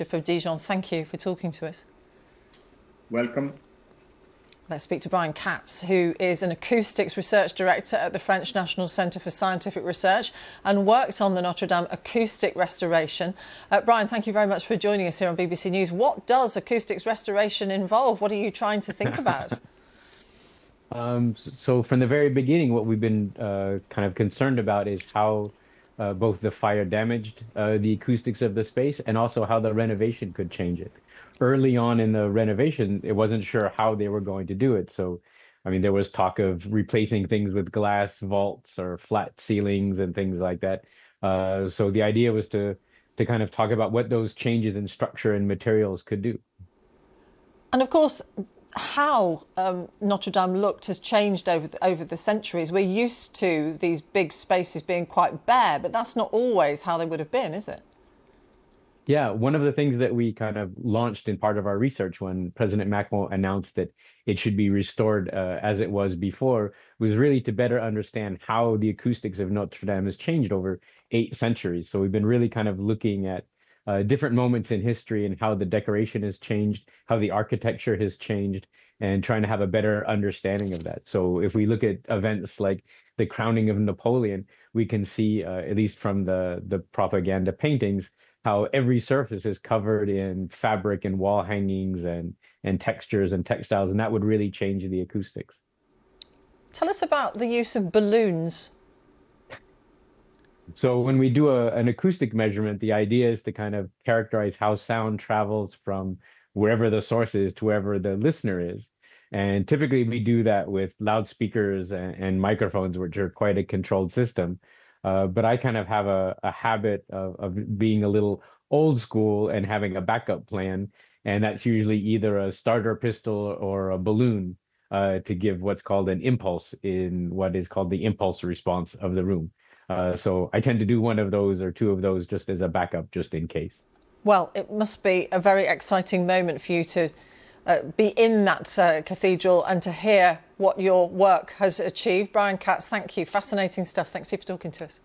of Dijon, thank you for talking to us. Welcome. Let's speak to Brian Katz, who is an acoustics research director at the French National Centre for Scientific Research and worked on the Notre-Dame acoustic restoration. Brian, thank you very much for joining us here on BBC News. What does acoustics restoration involve? What are you trying to think about? So from the very beginning, what we've been kind of concerned about is how both the fire damaged the acoustics of the space and also how the renovation could change it. Early on in the renovation, it wasn't sure how they were going to do it. So, I mean, there was talk of replacing things with glass vaults or flat ceilings and things like that. So the idea was to kind of talk about what those changes in structure and materials could do. And of course, how Notre-Dame looked has changed over the centuries. We're used to these big spaces being quite bare, but that's not always how they would have been, is it? Yeah, one of the things that we kind of launched in part of our research when President Macron announced that it should be restored as it was before was really to better understand how the acoustics of Notre Dame has changed over 8 centuries. So we've been really kind of looking at different moments in history and how the decoration has changed, how the architecture has changed, and trying to have a better understanding of that. So if we look at events like the crowning of Napoleon, we can see, at least from the propaganda paintings, how every surface is covered in fabric and wall hangings and textures and textiles, and that would really change the acoustics. Tell us about the use of balloons. So when we do an acoustic measurement, the idea is to kind of characterize how sound travels from wherever the source is to wherever the listener is. And typically we do that with loudspeakers and microphones, which are quite a controlled system. But I kind of have a habit of being a little old school and having a backup plan. And that's usually either a starter pistol or a balloon to give what's called an impulse in what is called the impulse response of the room. So I tend to do one of those or 2 of those just as a backup, just in case. Well, it must be a very exciting moment for you to be in that cathedral and to hear what your work has achieved. Brian Katz, thank you. Fascinating stuff. Thanks for talking to us.